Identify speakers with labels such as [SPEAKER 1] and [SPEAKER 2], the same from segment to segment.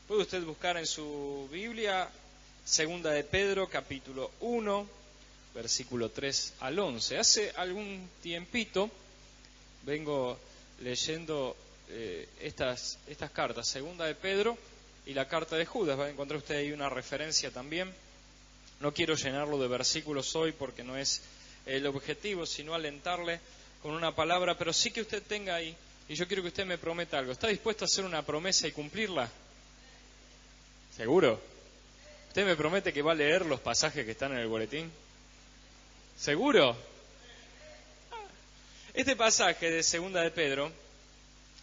[SPEAKER 1] Puede usted buscar en su Biblia, Segunda de Pedro, capítulo 1, versículo 3 al 11. Hace algún tiempito vengo leyendo estas cartas, Segunda de Pedro y la carta de Judas. Va a encontrar usted ahí una referencia también. No quiero llenarlo de versículos hoy porque no es el objetivo, sino alentarle con una palabra, pero sí que usted tenga ahí, y yo quiero que usted me prometa algo. ¿Está dispuesto a hacer una promesa y cumplirla? ¿Seguro? ¿Usted me promete que va a leer los pasajes que están en el boletín? ¿Seguro? Este pasaje de Segunda de Pedro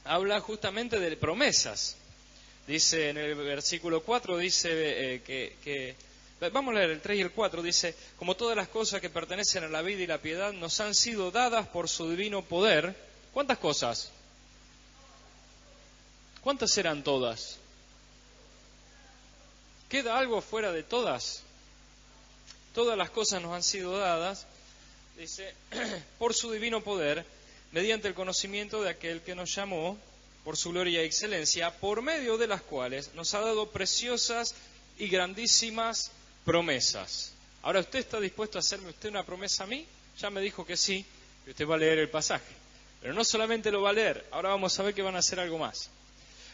[SPEAKER 1] habla justamente de promesas. Dice en el versículo 4, dice vamos a leer el 3 y el 4, dice: como todas las cosas que pertenecen a la vida y la piedad nos han sido dadas por su divino poder. ¿Cuántas cosas? ¿Cuántas eran todas? ¿Queda algo fuera de todas? Todas las cosas nos han sido dadas, dice, por su divino poder, mediante el conocimiento de aquel que nos llamó por su gloria y excelencia, por medio de las cuales nos ha dado preciosas y grandísimas promesas. Ahora, ¿usted está dispuesto a hacerme usted una promesa a mí? Ya me dijo que sí, y usted va a leer el pasaje. Pero no solamente lo va a leer, ahora vamos a ver que van a hacer algo más.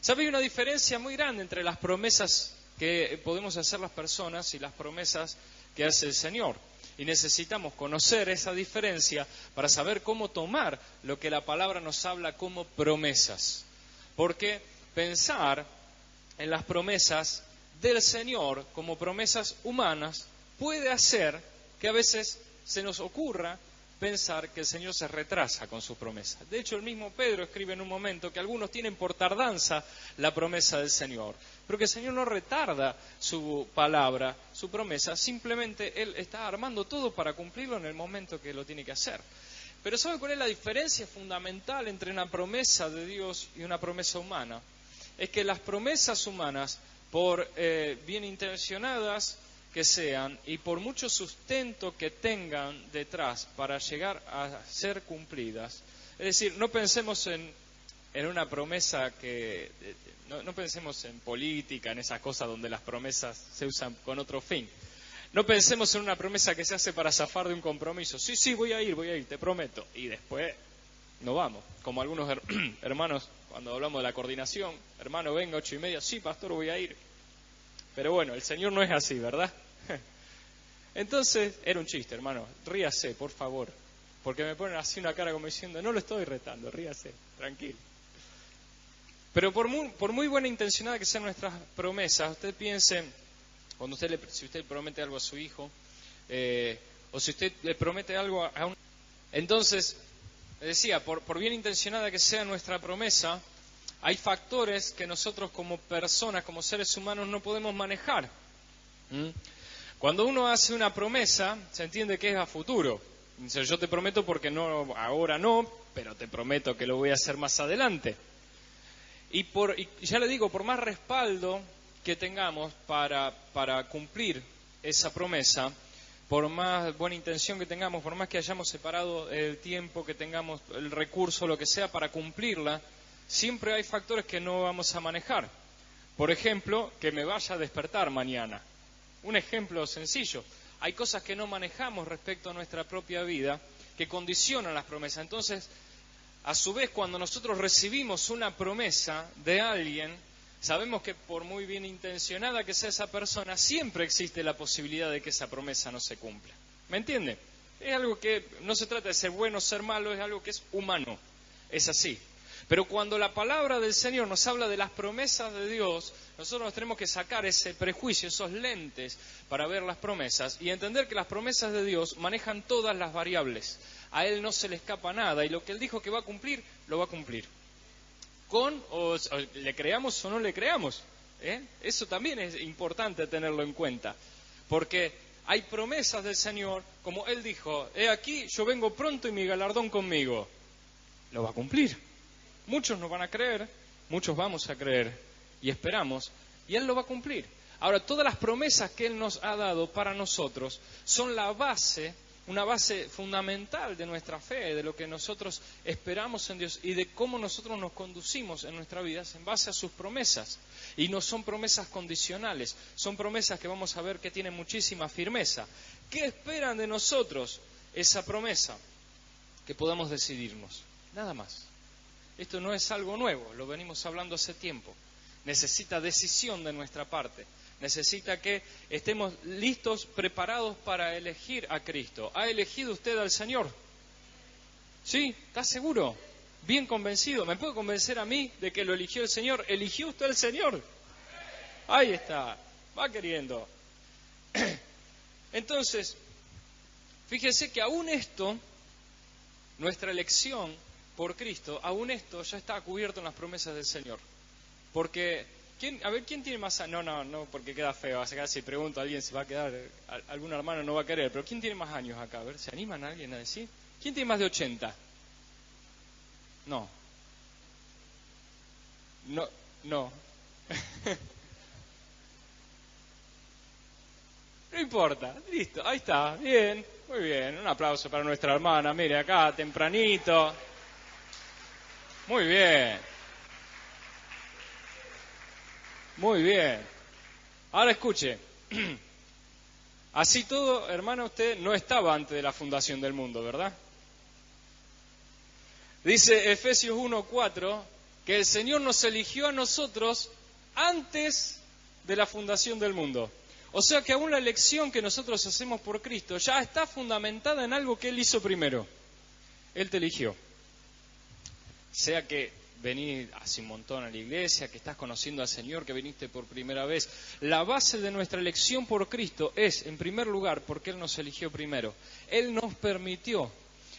[SPEAKER 1] ¿Sabe? Hay una diferencia muy grande entre las promesas que podemos hacer las personas y las promesas que hace el Señor. Y necesitamos conocer esa diferencia para saber cómo tomar lo que la palabra nos habla como promesas. Porque pensar en las promesas del Señor como promesas humanas puede hacer que a veces se nos ocurra pensar que el Señor se retrasa con sus promesas. De hecho, el mismo Pedro escribe en un momento que algunos tienen por tardanza la promesa del Señor, pero que el Señor no retarda su palabra, su promesa, simplemente Él está armando todo para cumplirlo en el momento que lo tiene que hacer. Pero ¿sabe cuál es la diferencia fundamental entre una promesa de Dios y una promesa humana? Es que las promesas humanas, por bien intencionadas que sean y por mucho sustento que tengan detrás para llegar a ser cumplidas, es decir, no pensemos en una promesa que... No pensemos en política, en esas cosas donde las promesas se usan con otro fin. No pensemos en una promesa que se hace para zafar de un compromiso. Sí, voy a ir, te prometo. Y después no vamos. Como algunos hermanos, cuando hablamos de la coordinación, hermano, venga 8:30, sí, pastor, voy a ir. Pero bueno, el Señor no es así, ¿verdad? Entonces, era un chiste, hermano. Ríase, por favor. Porque me ponen así una cara como diciendo, no lo estoy retando, ríase, tranquilo. Pero por muy buena intencionada que sean nuestras promesas, usted piense, cuando si usted promete algo a su hijo, o si usted le promete algo a un... Entonces, decía, por bien intencionada que sea nuestra promesa, hay factores que nosotros como personas, como seres humanos, no podemos manejar. Cuando uno hace una promesa, se entiende que es a futuro. Dice, yo te prometo porque no, ahora no, pero te prometo que lo voy a hacer más adelante. Y ya le digo, por más respaldo que tengamos para cumplir esa promesa, por más buena intención que tengamos, por más que hayamos separado el tiempo, que tengamos el recurso, lo que sea, para cumplirla, siempre hay factores que no vamos a manejar. Por ejemplo, que me vaya a despertar mañana. Un ejemplo sencillo. Hay cosas que no manejamos respecto a nuestra propia vida que condicionan las promesas. Entonces, a su vez, cuando nosotros recibimos una promesa de alguien, sabemos que por muy bien intencionada que sea esa persona, siempre existe la posibilidad de que esa promesa no se cumpla. ¿Me entiende? Es algo que no se trata de ser bueno o ser malo, es algo que es humano. Es así. Pero cuando la palabra del Señor nos habla de las promesas de Dios, nosotros nos tenemos que sacar ese prejuicio, esos lentes para ver las promesas y entender que las promesas de Dios manejan todas las variables. A Él no se le escapa nada y lo que Él dijo que va a cumplir, lo va a cumplir. O le creamos o no le creamos. Eso también es importante tenerlo en cuenta. Porque hay promesas del Señor, como Él dijo, he aquí, yo vengo pronto y mi galardón conmigo. Lo va a cumplir. Muchos no van a creer, muchos vamos a creer y esperamos, y Él lo va a cumplir. Ahora, todas las promesas que Él nos ha dado para nosotros son la base, una base fundamental de nuestra fe, de lo que nosotros esperamos en Dios y de cómo nosotros nos conducimos en nuestra vida, es en base a sus promesas. Y no son promesas condicionales, son promesas que vamos a ver que tienen muchísima firmeza. ¿Qué esperan de nosotros esa promesa? Que podamos decidirnos, nada más. Esto no es algo nuevo, lo venimos hablando hace tiempo. Necesita decisión de nuestra parte. Necesita que estemos listos, preparados para elegir a Cristo. ¿Ha elegido usted al Señor? ¿Sí? ¿Está seguro? ¿Bien convencido? ¿Me puede convencer a mí de que lo eligió el Señor? ¿Eligió usted al Señor? Ahí está. Va queriendo. Entonces, fíjese que aún esto, nuestra elección por Cristo, aún esto ya está cubierto en las promesas del Señor. Porque... ¿quién tiene más años? No, porque queda feo. Acá si pregunto a alguien se va a quedar, algún hermano no va a querer, pero ¿quién tiene más años acá? A ver, ¿se animan a alguien a decir? ¿Quién tiene más de 80? No. No. No importa, listo, ahí está, bien, muy bien. Un aplauso para nuestra hermana, mire acá, tempranito. Muy bien. Muy bien. Ahora escuche. Así todo, hermano, usted no estaba antes de la fundación del mundo, ¿verdad? Dice Efesios 1:4 que el Señor nos eligió a nosotros antes de la fundación del mundo. O sea que aún la elección que nosotros hacemos por Cristo ya está fundamentada en algo que Él hizo primero. Él te eligió. Sea que venís hace un montón a la iglesia, que estás conociendo al Señor, que viniste por primera vez. La base de nuestra elección por Cristo es, en primer lugar, porque Él nos eligió primero. Él nos permitió,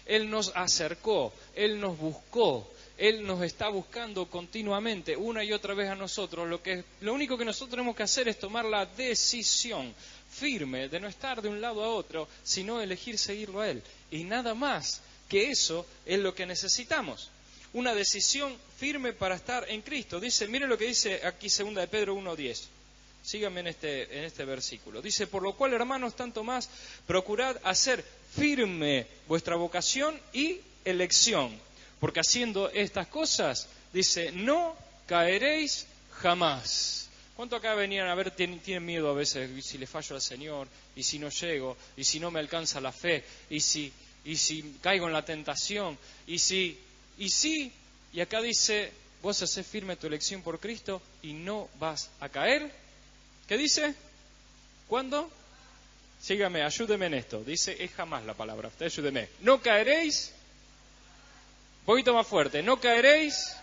[SPEAKER 1] Él nos acercó, Él nos buscó, Él nos está buscando continuamente, una y otra vez a nosotros. Lo único que nosotros tenemos que hacer es tomar la decisión firme de no estar de un lado a otro, sino elegir seguirlo a Él. Y nada más que eso es lo que necesitamos. Una decisión firme para estar en Cristo. Dice, mire lo que dice aquí 2 de Pedro 1:10. Síganme en este versículo. Dice, por lo cual, hermanos, tanto más, procurad hacer firme vuestra vocación y elección. Porque haciendo estas cosas, dice, no caeréis jamás. ¿Cuánto acá venían a ver, tienen miedo a veces, y si le fallo al Señor, y si no llego, y si no me alcanza la fe, y si caigo en la tentación, y acá dice, vos hacés firme tu elección por Cristo y no vas a caer? ¿Qué dice? ¿Cuándo? Sígame, ayúdeme en esto. Dice, es jamás la palabra, usted ayúdeme. ¿No caeréis? Un poquito más fuerte, ¿no caeréis?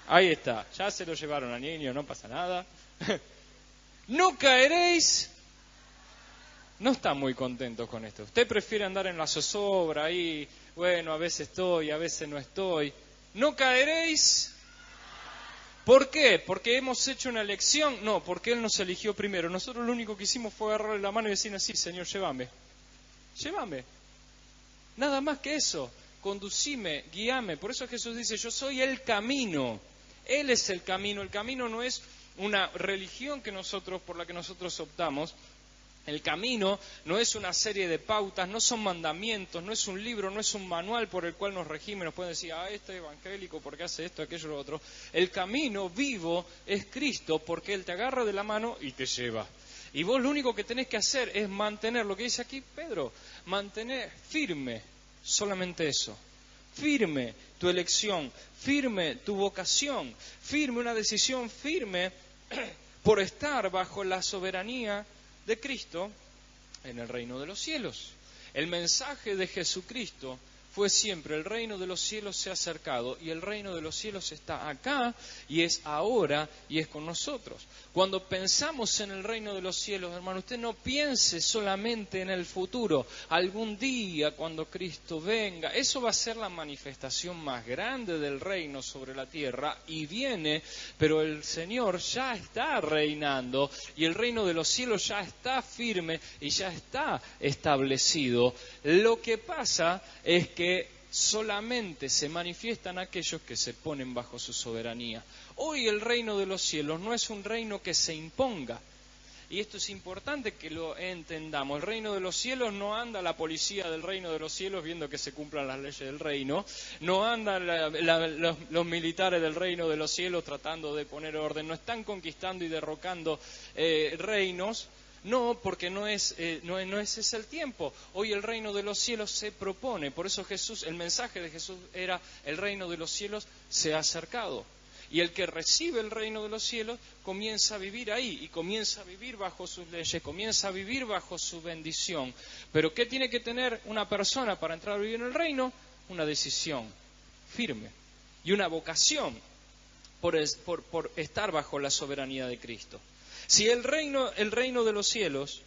[SPEAKER 1] Ahí está, ya se lo llevaron al niño, no pasa nada. ¿No caeréis? No están muy contentos con esto. Usted prefiere andar en la zozobra ahí, bueno, a veces estoy, a veces no estoy. ¿No caeréis? ¿Por qué? ¿Porque hemos hecho una elección? No, porque Él nos eligió primero. Nosotros lo único que hicimos fue agarrarle la mano y decir así, Señor, llévame. Llévame. Nada más que eso. Conducime, guíame. Por eso Jesús dice, yo soy el camino. Él es el camino. El camino no es una religión por la que nosotros optamos. El camino no es una serie de pautas, no son mandamientos, no es un libro, no es un manual por el cual nos regime, nos pueden decir, este es evangélico porque hace esto, aquello, lo otro. El camino vivo es Cristo porque Él te agarra de la mano y te lleva. Y vos lo único que tenés que hacer es mantener, lo que dice aquí Pedro, mantener firme, solamente eso. Firme tu elección, firme tu vocación, firme una decisión firme por estar bajo la soberanía de Cristo en el reino de los cielos. El mensaje de Jesucristo fue siempre, el reino de los cielos se ha acercado y el reino de los cielos está acá y es ahora y es con nosotros. Cuando pensamos en el reino de los cielos, hermano, usted no piense solamente en el futuro, algún día cuando Cristo venga. Eso va a ser la manifestación más grande del reino sobre la tierra y viene, pero el Señor ya está reinando y el reino de los cielos ya está firme y ya está establecido. Lo que pasa es que solamente se manifiestan aquellos que se ponen bajo su soberanía. Hoy el reino de los cielos no es un reino que se imponga. Y esto es importante que lo entendamos. El reino de los cielos no anda la policía del reino de los cielos viendo que se cumplan las leyes del reino. No andan los militares del reino de los cielos tratando de poner orden. No están conquistando y derrocando reinos. No, porque no es ese el tiempo. Hoy el reino de los cielos se propone. Por eso el mensaje de Jesús era: el reino de los cielos se ha acercado. Y el que recibe el reino de los cielos comienza a vivir ahí, y comienza a vivir bajo sus leyes, comienza a vivir bajo su bendición. Pero ¿qué tiene que tener una persona para entrar a vivir en el reino? Una decisión firme y una vocación por estar bajo la soberanía de Cristo. Si el reino de los cielos,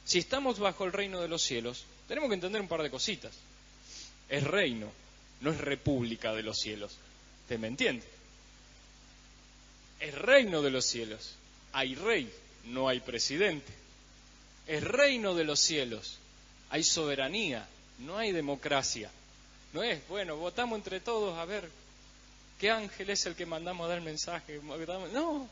[SPEAKER 1] si estamos bajo el reino de los cielos, tenemos que entender un par de cositas. Es reino, no es república de los cielos. ¿Te me entiendes? Es reino de los cielos. Hay rey, no hay presidente. Es reino de los cielos. Hay soberanía, no hay democracia. No es, bueno, votamos entre todos a ver qué ángel es el que mandamos a dar el mensaje. No.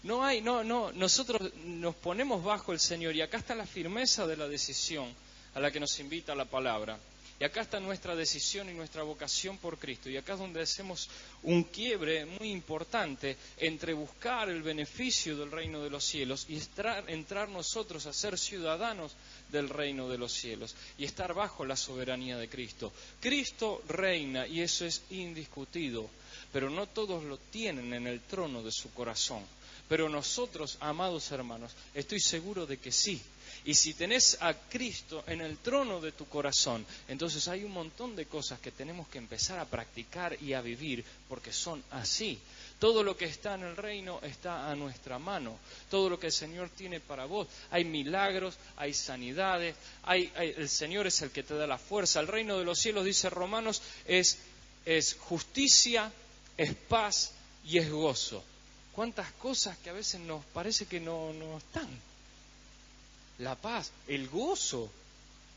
[SPEAKER 1] Nosotros nos ponemos bajo el Señor, y acá está la firmeza de la decisión a la que nos invita la palabra. Y acá está nuestra decisión y nuestra vocación por Cristo. Y acá es donde hacemos un quiebre muy importante entre buscar el beneficio del reino de los cielos y entrar nosotros a ser ciudadanos del reino de los cielos y estar bajo la soberanía de Cristo. Cristo reina, y eso es indiscutido, pero no todos lo tienen en el trono de su corazón. Pero nosotros, amados hermanos, estoy seguro de que sí. Y si tenés a Cristo en el trono de tu corazón, entonces hay un montón de cosas que tenemos que empezar a practicar y a vivir, porque son así. Todo lo que está en el reino está a nuestra mano. Todo lo que el Señor tiene para vos. Hay milagros, hay sanidades, el Señor es el que te da la fuerza. El reino de los cielos, dice Romanos, es justicia, es paz y es gozo. ¿Cuántas cosas que a veces nos parece que no están? La paz, el gozo.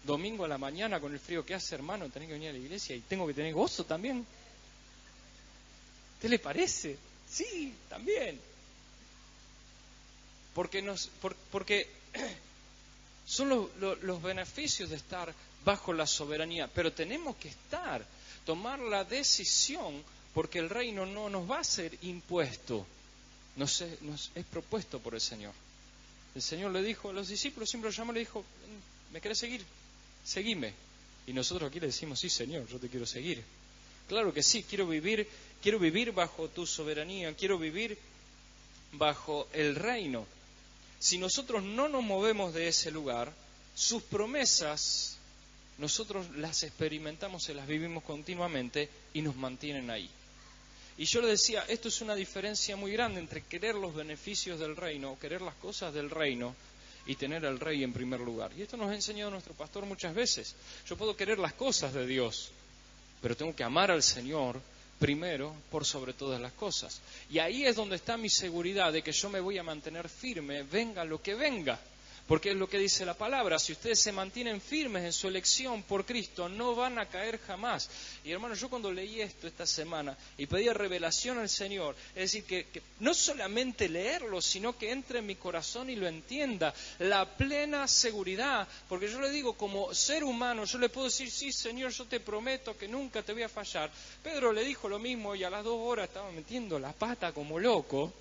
[SPEAKER 1] Domingo a la mañana con el frío que hace, hermano, tenés que venir a la iglesia y tengo que tener gozo también. ¿Qué le parece? Sí, también. Porque son los beneficios de estar bajo la soberanía, pero tenemos que tomar la decisión, porque el reino no nos va a ser impuesto, nos es propuesto por el Señor. El Señor le dijo a los discípulos, siempre lo llamó, le dijo: ¿me querés seguir? Seguime. Y nosotros aquí le decimos: sí, Señor, yo te quiero seguir. Claro que sí, quiero vivir bajo tu soberanía, quiero vivir bajo el reino. Si nosotros no nos movemos de ese lugar, sus promesas nosotros las experimentamos, se las vivimos continuamente y nos mantienen ahí. Y yo le decía, esto es una diferencia muy grande entre querer los beneficios del reino, querer las cosas del reino, y tener al rey en primer lugar. Y esto nos ha enseñado nuestro pastor muchas veces. Yo puedo querer las cosas de Dios, pero tengo que amar al Señor primero por sobre todas las cosas. Y ahí es donde está mi seguridad de que yo me voy a mantener firme, venga lo que venga. Porque es lo que dice la palabra: si ustedes se mantienen firmes en su elección por Cristo, no van a caer jamás. Y hermano, yo cuando leí esto esta semana y pedía revelación al Señor, es decir, que no solamente leerlo, sino que entre en mi corazón y lo entienda, la plena seguridad. Porque yo le digo, como ser humano, yo le puedo decir: sí, Señor, yo te prometo que nunca te voy a fallar. Pedro le dijo lo mismo y a las 2 horas estaba metiendo la pata como loco.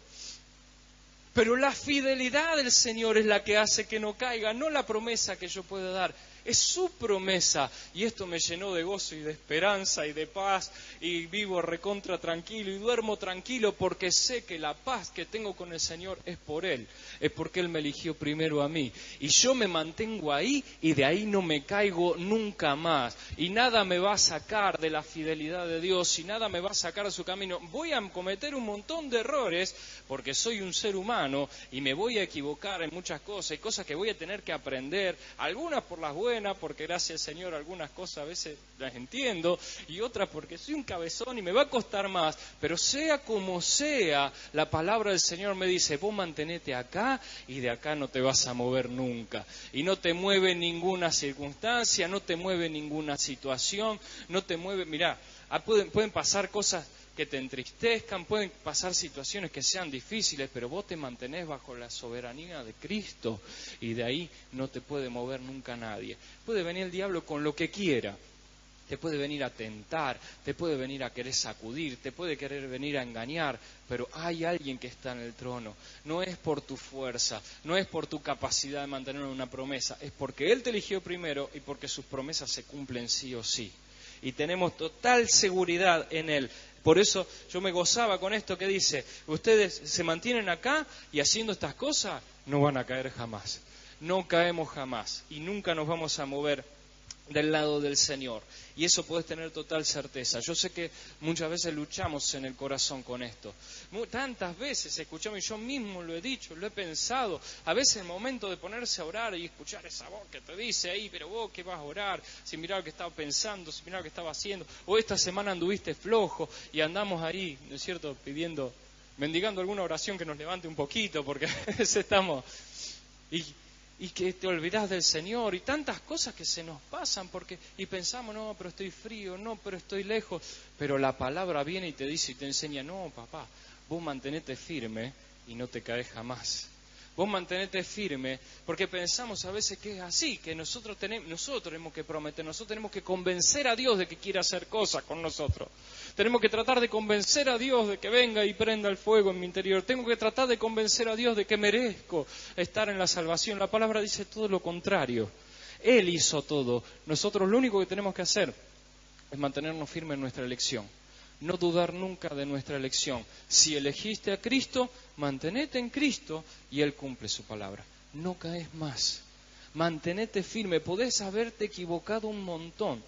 [SPEAKER 1] Pero la fidelidad del Señor es la que hace que no caiga, no la promesa que yo pueda dar. Es su promesa, y esto me llenó de gozo y de esperanza y de paz, y vivo recontra tranquilo y duermo tranquilo, porque sé que la paz que tengo con el Señor es por Él, es porque Él me eligió primero a mí, y yo me mantengo ahí y de ahí no me caigo nunca más, y nada me va a sacar de la fidelidad de Dios, y nada me va a sacar de su camino. Voy a cometer un montón de errores, porque soy un ser humano, y me voy a equivocar en muchas cosas, hay cosas que voy a tener que aprender, algunas por las buenas, porque gracias al Señor algunas cosas a veces las entiendo, y otras porque soy un cabezón y me va a costar más, pero sea como sea, la palabra del Señor me dice: vos mantenete acá y de acá no te vas a mover nunca, y no te mueve ninguna circunstancia, no te mueve ninguna situación, no te mueve, mirá, pueden pasar cosas que te entristezcan, pueden pasar situaciones que sean difíciles, pero vos te mantenés bajo la soberanía de Cristo y de ahí no te puede mover nunca nadie. Puede venir el diablo con lo que quiera, te puede venir a tentar, te puede venir a querer sacudir, te puede querer venir a engañar, pero hay alguien que está en el trono. No es por tu fuerza, no es por tu capacidad de mantener una promesa, es porque Él te eligió primero y porque sus promesas se cumplen sí o sí. Y tenemos total seguridad en Él. Por eso yo me gozaba con esto que dice, ustedes se mantienen acá y haciendo estas cosas, no van a caer jamás. No caemos jamás y nunca nos vamos a mover del lado del Señor. Y eso puedes tener total certeza. Yo sé que muchas veces luchamos en el corazón con esto. Tantas veces escuchamos, y yo mismo lo he dicho, lo he pensado. A veces el momento de ponerse a orar y escuchar esa voz que te dice ahí, pero vos qué vas a orar, si mirá lo que estaba pensando, si mirá lo que estaba haciendo, o esta semana anduviste flojo y andamos ahí, ¿no es cierto?, mendigando alguna oración que nos levante un poquito, porque a veces estamos... Y que te olvidás del Señor y tantas cosas que se nos pasan y pensamos, no, pero estoy frío, no, pero estoy lejos. Pero la palabra viene y te dice y te enseña, no, papá, vos mantenete firme y no te caes jamás. Vos mantenete firme, porque pensamos a veces que es así, que nosotros tenemos que prometer, nosotros tenemos que convencer a Dios de que quiera hacer cosas con nosotros. Tenemos que tratar de convencer a Dios de que venga y prenda el fuego en mi interior. Tengo que tratar de convencer a Dios de que merezco estar en la salvación. La palabra dice todo lo contrario. Él hizo todo. Nosotros lo único que tenemos que hacer es mantenernos firmes en nuestra elección. No dudar nunca de nuestra elección. Si elegiste a Cristo, mantenete en Cristo y Él cumple su palabra. No caes más. Mantenete firme. Podés haberte equivocado un montón.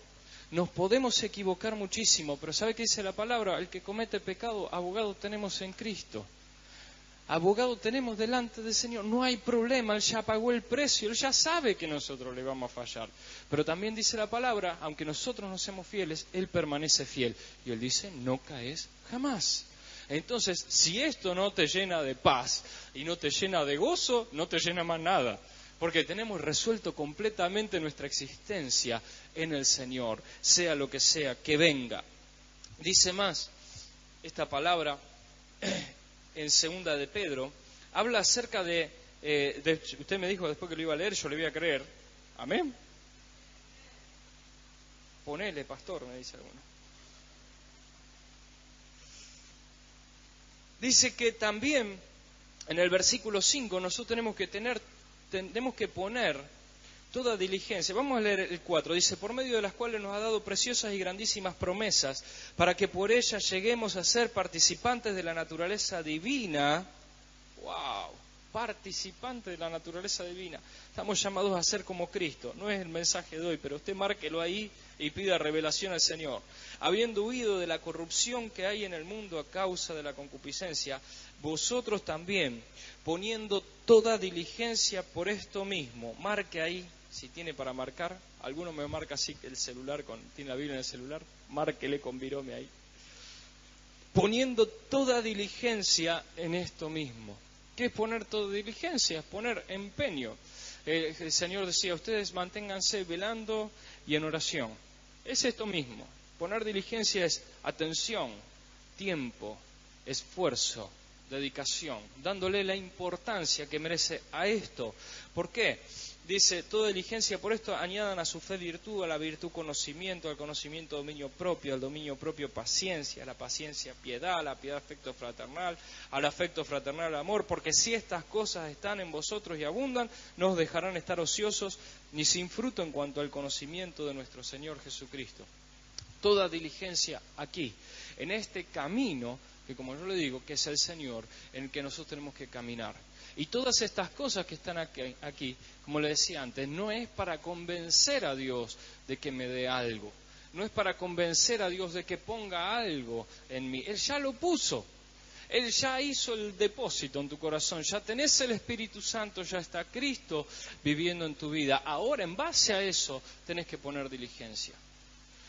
[SPEAKER 1] Nos podemos equivocar muchísimo, pero ¿sabe qué dice la palabra? El que comete pecado, abogado tenemos en Cristo. Abogado tenemos delante del Señor, no hay problema, Él ya pagó el precio, Él ya sabe que nosotros le vamos a fallar. Pero también dice la palabra, aunque nosotros no seamos fieles, Él permanece fiel. Y Él dice, no caes jamás. Entonces, si esto no te llena de paz y no te llena de gozo, no te llena más nada. Porque tenemos resuelto completamente nuestra existencia en el Señor, sea lo que sea, que venga. Dice más, esta palabra... en segunda de Pedro, habla acerca de... usted me dijo después que lo iba a leer, yo le voy a creer. ¿Amén? Ponele, pastor, me dice alguno. Dice que también, en el versículo 5, nosotros tenemos que poner toda diligencia. Vamos a leer el 4. Dice, por medio de las cuales nos ha dado preciosas y grandísimas promesas, para que por ellas lleguemos a ser participantes de la naturaleza divina. ¡Wow! Participantes de la naturaleza divina. Estamos llamados a ser como Cristo. No es el mensaje de hoy, pero usted márquelo ahí y pida revelación al Señor. Habiendo huido de la corrupción que hay en el mundo a causa de la concupiscencia, vosotros también, poniendo toda diligencia por esto mismo. Marque ahí. Si tiene para marcar, alguno me marca así el celular, tiene la Biblia en el celular, márquele con virome ahí. Poniendo toda diligencia en esto mismo. ¿Qué es poner toda diligencia? Es poner empeño. El Señor decía, ustedes manténganse velando y en oración. Es esto mismo. Poner diligencia es atención, tiempo, esfuerzo, dedicación, dándole la importancia que merece a esto. ¿Por qué? Dice, toda diligencia por esto añadan a su fe virtud, a la virtud conocimiento, al conocimiento dominio propio, al dominio propio paciencia, a la paciencia piedad, a la piedad afecto fraternal, al afecto fraternal amor, porque si estas cosas están en vosotros y abundan, no os dejarán estar ociosos ni sin fruto en cuanto al conocimiento de nuestro Señor Jesucristo. Toda diligencia aquí, en este camino, que como yo le digo, que es el Señor, en el que nosotros tenemos que caminar. Y todas estas cosas que están aquí, como le decía antes, no es para convencer a Dios de que me dé algo. No es para convencer a Dios de que ponga algo en mí. Él ya lo puso. Él ya hizo el depósito en tu corazón. Ya tenés el Espíritu Santo, ya está Cristo viviendo en tu vida. Ahora, en base a eso, tenés que poner diligencia.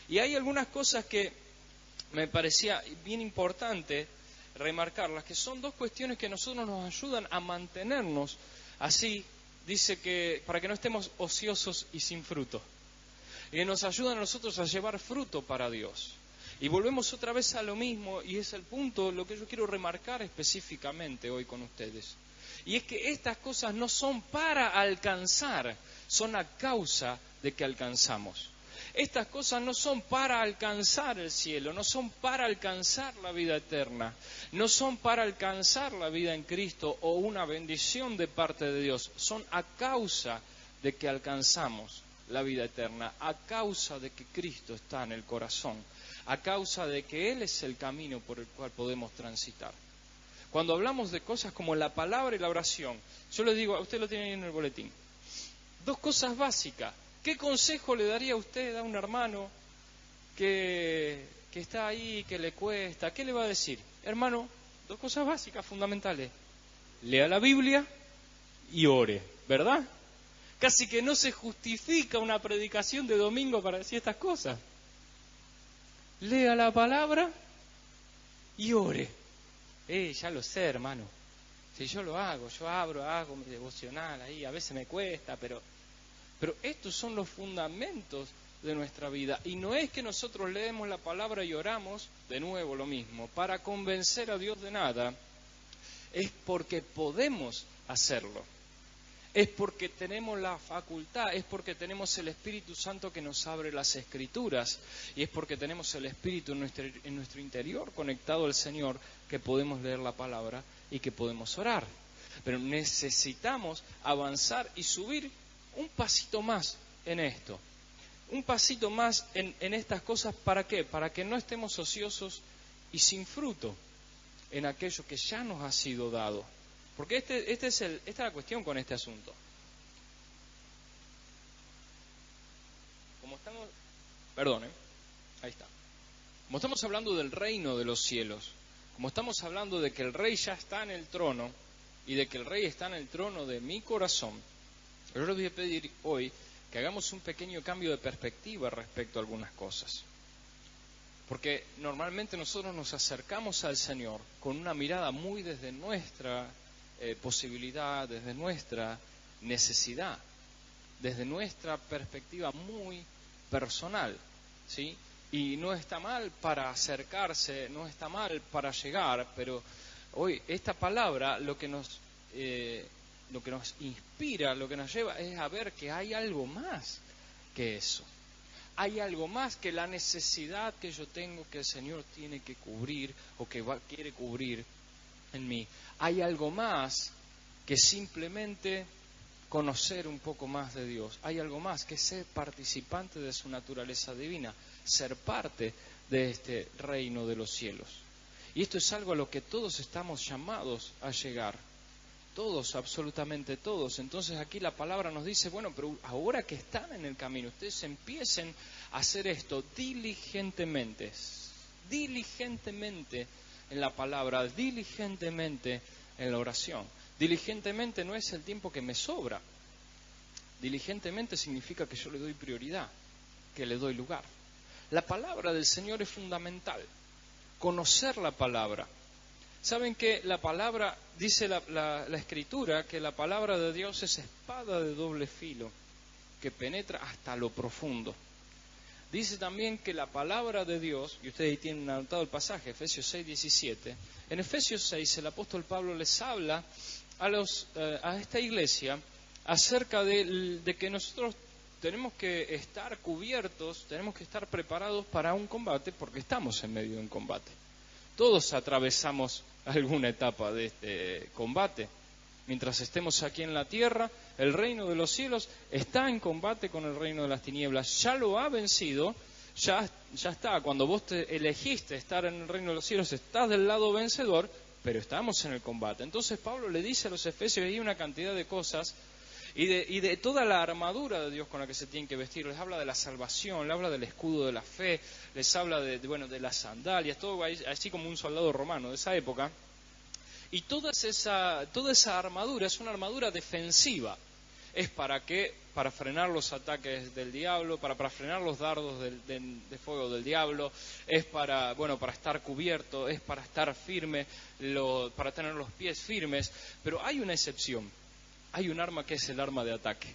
[SPEAKER 1] Y hay algunas cosas que me parecía bien importante remarcarlas, que son dos cuestiones que nosotros nos ayudan a mantenernos así, dice que para que no estemos ociosos y sin fruto, y nos ayudan a nosotros a llevar fruto para Dios. Y volvemos otra vez a lo mismo, y es el punto, lo que yo quiero remarcar específicamente hoy con ustedes. Y es que estas cosas no son para alcanzar, son a causa de que alcanzamos. Estas cosas no son para alcanzar el cielo, no son para alcanzar la vida eterna, no son para alcanzar la vida en Cristo o una bendición de parte de Dios, son a causa de que alcanzamos la vida eterna, a causa de que Cristo está en el corazón, a causa de que Él es el camino por el cual podemos transitar. Cuando hablamos de cosas como la palabra y la oración, yo les digo, usted lo tiene ahí en el boletín, dos cosas básicas. ¿Qué consejo le daría usted a un hermano que está ahí, que le cuesta? ¿Qué le va a decir? Hermano, dos cosas básicas, fundamentales. Lea la Biblia y ore, ¿verdad? Casi que no se justifica una predicación de domingo para decir estas cosas. Lea la palabra y ore. Ya lo sé, hermano. Si yo lo hago, yo hago mi devocional ahí, a veces me cuesta, pero estos son los fundamentos de nuestra vida. Y no es que nosotros leemos la palabra y oramos, de nuevo lo mismo, para convencer a Dios de nada, es porque podemos hacerlo. Es porque tenemos la facultad, es porque tenemos el Espíritu Santo que nos abre las Escrituras, y es porque tenemos el Espíritu en nuestro interior conectado al Señor, que podemos leer la palabra y que podemos orar. Pero necesitamos avanzar y subir un pasito más en esto, un pasito más en estas cosas. ¿Para qué? Para que no estemos ociosos y sin fruto en aquello que ya nos ha sido dado. Porque esta es la cuestión con este asunto. Como estamos hablando del reino de los cielos, como estamos hablando de que el Rey ya está en el trono y de que el Rey está en el trono de mi corazón, yo les voy a pedir hoy que hagamos un pequeño cambio de perspectiva respecto a algunas cosas. Porque normalmente nosotros nos acercamos al Señor con una mirada muy desde nuestra posibilidad, desde nuestra necesidad, desde nuestra perspectiva muy personal, ¿sí? Y no está mal para acercarse, no está mal para llegar, pero hoy esta palabra lo que nos inspira, lo que nos lleva es a ver que hay algo más que eso. Hay algo más que la necesidad que yo tengo, que el Señor tiene que cubrir o que quiere cubrir en mí. Hay algo más que simplemente conocer un poco más de Dios. Hay algo más que ser participante de su naturaleza divina, ser parte de este reino de los cielos. Y esto es algo a lo que todos estamos llamados a llegar. Todos, absolutamente todos. Entonces aquí la palabra nos dice, bueno, pero ahora que están en el camino, ustedes empiecen a hacer esto diligentemente en la palabra, diligentemente en la oración. Diligentemente no es el tiempo que me sobra. Diligentemente significa que yo le doy prioridad, que le doy lugar. La palabra del Señor es fundamental. Conocer la palabra. ¿Saben que la palabra, dice la Escritura, que la palabra de Dios es espada de doble filo, que penetra hasta lo profundo? Dice también que la palabra de Dios, y ustedes ahí tienen anotado el pasaje, Efesios 6:17, en Efesios 6 el apóstol Pablo les habla a esta iglesia acerca de que nosotros tenemos que estar cubiertos, tenemos que estar preparados para un combate, porque estamos en medio de un combate. Todos atravesamos alguna etapa de este combate. Mientras estemos aquí en la tierra, el reino de los cielos está en combate con el reino de las tinieblas. Ya lo ha vencido, ya está. Cuando vos te elegiste estar en el reino de los cielos, estás del lado vencedor, pero estamos en el combate. Entonces Pablo le dice a los efesios ahí una cantidad de cosas y de toda la armadura de Dios con la que se tienen que vestir. Les habla de la salvación, les habla del escudo de la fe, les habla de las sandalias, todo así como un soldado romano de esa época. Y toda esa armadura es una armadura defensiva. Es para frenar los ataques del diablo, para frenar los dardos de fuego del diablo, es para estar cubierto, es para estar firme, para tener los pies firmes. Pero hay una excepción. Hay un arma que es el arma de ataque.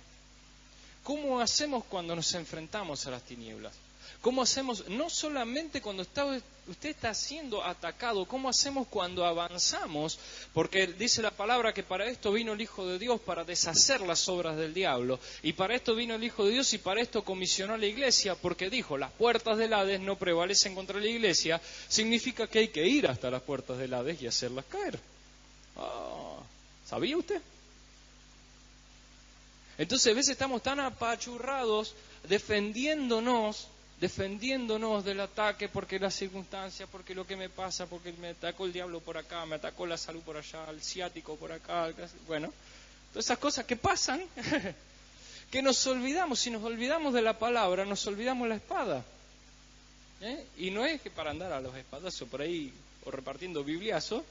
[SPEAKER 1] ¿Cómo hacemos cuando nos enfrentamos a las tinieblas? ¿Cómo hacemos, no solamente cuando usted está siendo atacado, cómo hacemos cuando avanzamos? Porque dice la palabra que para esto vino el Hijo de Dios, para deshacer las obras del diablo. Y para esto vino el Hijo de Dios y para esto comisionó a la iglesia, porque dijo, las puertas del Hades no prevalecen contra la iglesia. Significa que hay que ir hasta las puertas del Hades y hacerlas caer. ¿Sabía usted? Entonces a veces estamos tan apachurrados defendiéndonos del ataque, porque las circunstancias, porque lo que me pasa, porque me atacó el diablo por acá, me atacó la salud por allá, el ciático por acá, bueno, todas esas cosas que pasan, que nos olvidamos. Si nos olvidamos de la palabra, nos olvidamos la espada. Y no es que para andar a los espadazos por ahí o repartiendo bibliazos,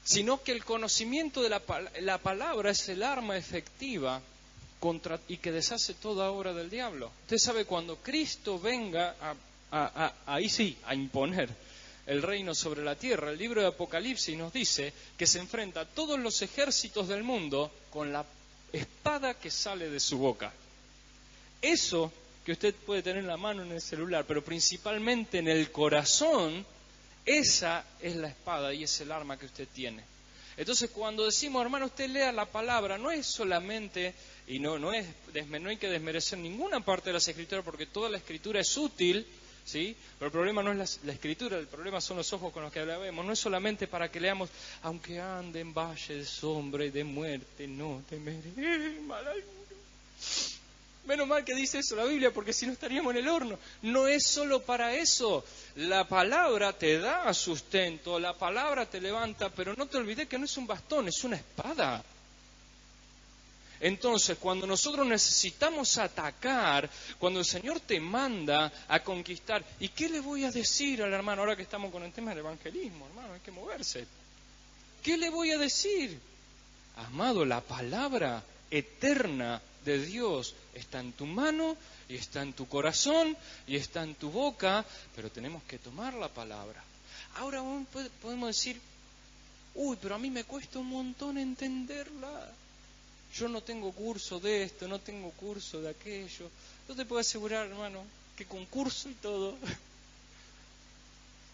[SPEAKER 1] sino que el conocimiento de la palabra es el arma efectiva y que deshace toda obra del diablo. Usted sabe, cuando Cristo venga ahí sí, a imponer el reino sobre la tierra, el libro de Apocalipsis nos dice que se enfrenta a todos los ejércitos del mundo con la espada que sale de su boca. Eso que usted puede tener en la mano, en el celular, pero principalmente en el corazón, esa es la espada y es el arma que usted tiene. Entonces, cuando decimos, hermano, usted lea la palabra, no es solamente, y no hay que desmerecer ninguna parte de las Escrituras, porque toda la Escritura es útil, ¿sí? Pero el problema no es la Escritura, el problema son los ojos con los que la vemos. No es solamente para que leamos, aunque ande en valle de sombra y de muerte, no temeré mal alguno. Menos mal que dice eso la Biblia, porque si no estaríamos en el horno. No es solo para eso. La palabra te da sustento, la palabra te levanta, pero no te olvides que no es un bastón, es una espada. Entonces, cuando nosotros necesitamos atacar, cuando el Señor te manda a conquistar, ¿y qué le voy a decir al hermano? Ahora que estamos con el tema del evangelismo, hermano, hay que moverse. ¿Qué le voy a decir? Amado, la palabra eterna de Dios está en tu mano y está en tu corazón y está en tu boca, pero tenemos que tomar la palabra. Ahora podemos decir, pero a mí me cuesta un montón entenderla. Yo no tengo curso de esto, no tengo curso de aquello. Yo te puedo asegurar, hermano, que con curso y todo,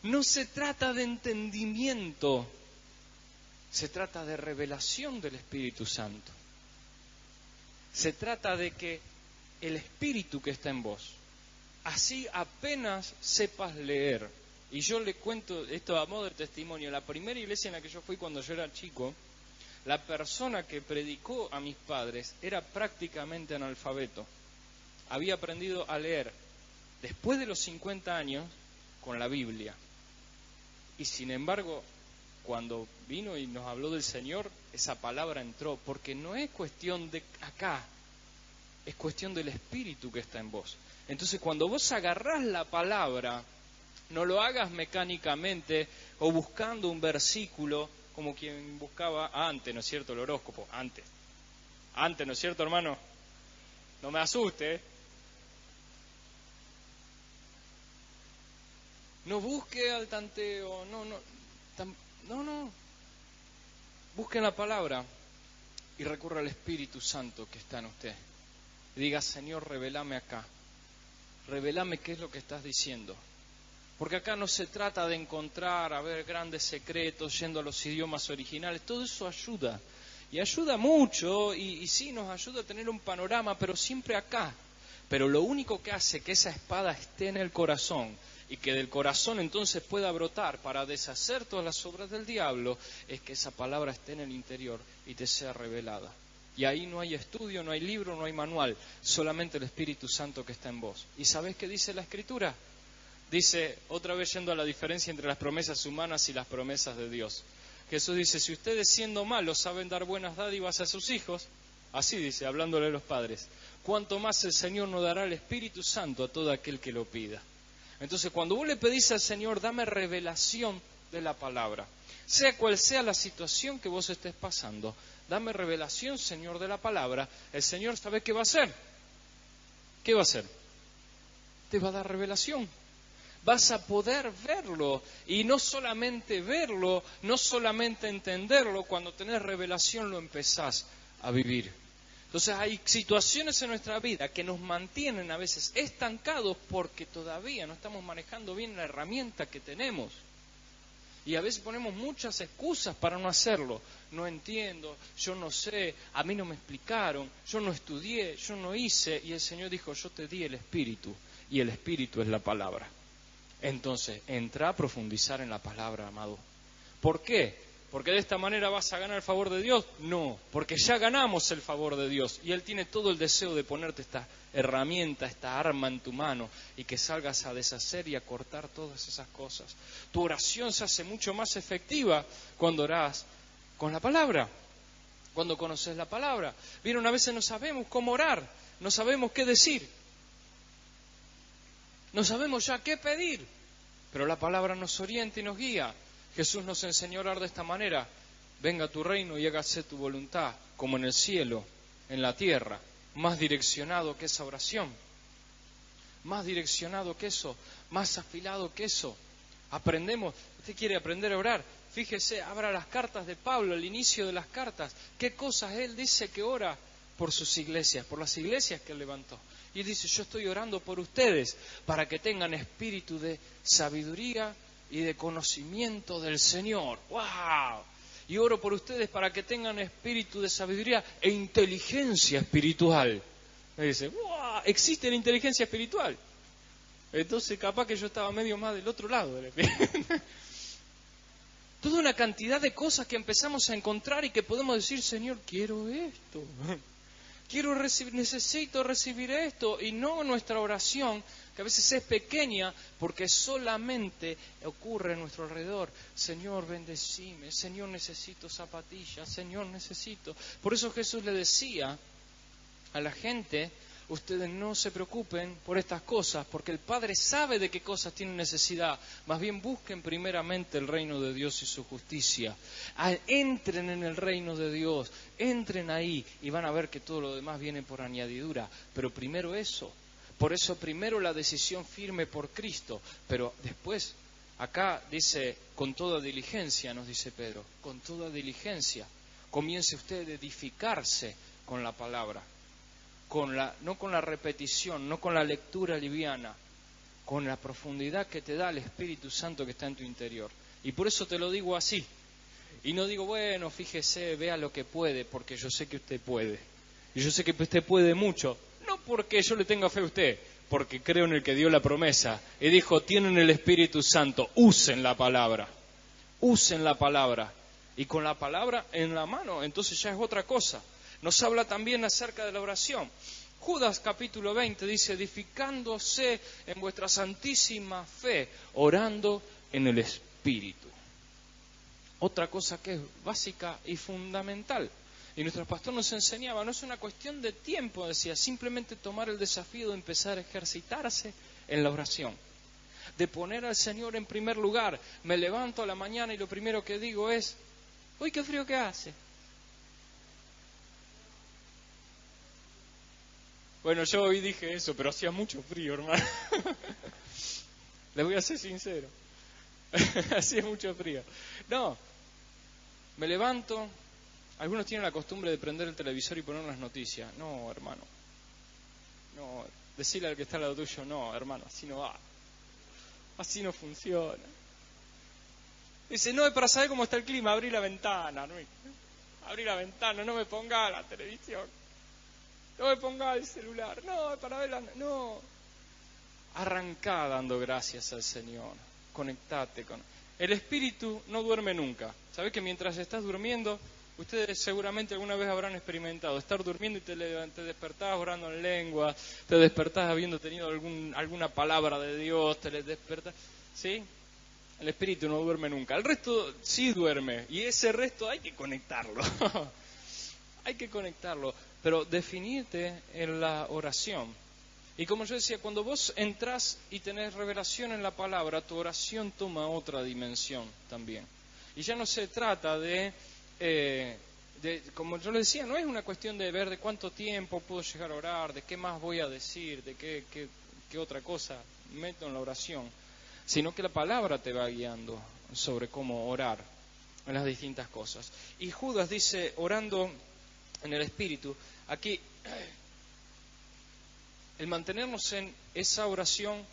[SPEAKER 1] no se trata de entendimiento, se trata de revelación del Espíritu Santo. Se trata de que el Espíritu que está en vos, así apenas sepas leer. Y yo le cuento esto a modo de testimonio. La primera iglesia en la que yo fui cuando yo era chico, la persona que predicó a mis padres era prácticamente analfabeto. Había aprendido a leer después de los 50 años con la Biblia. Y sin embargo, cuando vino y nos habló del Señor, esa palabra entró, porque no es cuestión de acá, es cuestión del Espíritu que está en vos. Entonces, cuando vos agarrás la palabra, no lo hagas mecánicamente o buscando un versículo como quien buscaba antes, ¿no es cierto?, el horóscopo, antes, ¿no es cierto, hermano? No me asuste, ¿eh? No busque al tanteo, no. Busque la palabra y recurra al Espíritu Santo que está en usted. Y diga, Señor, revelame acá. Revelame qué es lo que estás diciendo. Porque acá no se trata de encontrar, grandes secretos, yendo a los idiomas originales. Todo eso ayuda. Y ayuda mucho, y sí nos ayuda a tener un panorama, pero siempre acá. Pero lo único que hace que esa espada esté en el corazón, y que del corazón entonces pueda brotar para deshacer todas las obras del diablo, es que esa palabra esté en el interior y te sea revelada. Y ahí no hay estudio, no hay libro, no hay manual, solamente el Espíritu Santo que está en vos. ¿Y sabés qué dice la Escritura? Dice, otra vez yendo a la diferencia entre las promesas humanas y las promesas de Dios. Jesús dice, si ustedes siendo malos saben dar buenas dádivas a sus hijos, así dice, hablándole a los padres, cuánto más el Señor nos dará el Espíritu Santo a todo aquel que lo pida. Entonces, cuando vos le pedís al Señor, dame revelación de la palabra, sea cual sea la situación que vos estés pasando, dame revelación, Señor, de la palabra, el Señor, ¿sabe qué va a hacer? ¿Qué va a hacer? Te va a dar revelación. Vas a poder verlo, y no solamente verlo, no solamente entenderlo, cuando tenés revelación lo empezás a vivir. Entonces hay situaciones en nuestra vida que nos mantienen a veces estancados porque todavía no estamos manejando bien la herramienta que tenemos. Y a veces ponemos muchas excusas para no hacerlo. No entiendo, yo no sé, a mí no me explicaron, yo no estudié, yo no hice. Y el Señor dijo, yo te di el Espíritu, y el Espíritu es la palabra. Entonces, entra a profundizar en la palabra, amado. ¿Por qué? ¿Porque de esta manera vas a ganar el favor de Dios? No, porque ya ganamos el favor de Dios y Él tiene todo el deseo de ponerte esta herramienta, esta arma en tu mano y que salgas a deshacer y a cortar todas esas cosas. Tu oración se hace mucho más efectiva cuando orás con la palabra, cuando conoces la palabra. Vieron, a veces no sabemos cómo orar, no sabemos qué decir, no sabemos ya qué pedir, pero la palabra nos orienta y nos guía. Jesús nos enseñó a orar de esta manera: venga tu reino y hágase tu voluntad, como en el cielo, en la tierra. Más direccionado que esa oración, más direccionado que eso, más afilado que eso. Aprendemos. ¿Usted quiere aprender a orar? Fíjese, abra las cartas de Pablo, el inicio de las cartas. ¿Qué cosas él dice que ora por sus iglesias, por las iglesias que él levantó? Y él dice, yo estoy orando por ustedes para que tengan espíritu de sabiduría y de conocimiento del Señor. ¡Wow! Y oro por ustedes para que tengan espíritu de sabiduría e inteligencia espiritual. Me dice, ¡wow! ¿Existe la inteligencia espiritual? Entonces capaz que yo estaba medio más del otro lado del espíritu. Toda una cantidad de cosas que empezamos a encontrar y que podemos decir, Señor, quiero esto. Quiero recibir, necesito recibir esto, y no nuestra oración, que a veces es pequeña, porque solamente ocurre a nuestro alrededor. Señor, bendecime, Señor, necesito zapatillas, Señor, necesito. Por eso Jesús le decía a la gente, ustedes no se preocupen por estas cosas, porque el Padre sabe de qué cosas tienen necesidad. Más bien busquen primeramente el reino de Dios y su justicia. Entren en el reino de Dios, entren ahí y van a ver que todo lo demás viene por añadidura. Pero primero eso. Por eso primero la decisión firme por Cristo. Pero después, acá dice, con toda diligencia, nos dice Pedro, con toda diligencia. Comience usted a edificarse con la palabra. No con la repetición, no con la lectura liviana, con la profundidad que te da el Espíritu Santo que está en tu interior. Y por eso te lo digo así. Y no digo, bueno, fíjese, vea lo que puede, porque yo sé que usted puede. Y yo sé que usted puede mucho. No porque yo le tenga fe a usted, porque creo en el que dio la promesa. Y dijo, tienen el Espíritu Santo, usen la palabra. Usen la palabra. Y con la palabra en la mano, entonces ya es otra cosa. Nos habla también acerca de la oración. Judas capítulo 20 dice, edificándose en vuestra santísima fe, orando en el Espíritu. Otra cosa que es básica y fundamental. Y nuestro pastor nos enseñaba, no es una cuestión de tiempo, decía, simplemente tomar el desafío de empezar a ejercitarse en la oración. De poner al Señor en primer lugar. Me levanto a la mañana y lo primero que digo es, uy, qué frío que hace. Bueno, yo hoy dije eso, pero hacía mucho frío, hermano. Les voy a ser sincero. Hacía mucho frío. No, me levanto. Algunos tienen la costumbre de prender el televisor y poner las noticias. No, hermano. No, decirle al que está al lado tuyo, no, hermano, así no va. Así no funciona. Dice, no, es para saber cómo está el clima, abrí la ventana. No, abrí la ventana, no me ponga la televisión. No me ponga el celular, no, para verla, no. Arrancá dando gracias al Señor, conectate con... El Espíritu no duerme nunca. ¿Sabés que mientras estás durmiendo, ustedes seguramente alguna vez habrán experimentado estar durmiendo y te despertás orando en lengua, te despertás habiendo tenido alguna palabra de Dios, te despertás, ¿sí? El Espíritu no duerme nunca. El resto sí duerme, y ese resto hay que conectarlo. Hay que conectarlo. Pero definirte en la oración. Y como yo decía, cuando vos entrás y tenés revelación en la palabra, tu oración toma otra dimensión también. Y ya no se trata de como yo le decía, no es una cuestión de ver de cuánto tiempo puedo llegar a orar, de qué más voy a decir, de qué otra cosa meto en la oración, sino que la palabra te va guiando sobre cómo orar en las distintas cosas. Y Judas dice, orando en el Espíritu, aquí el mantenernos en esa oración.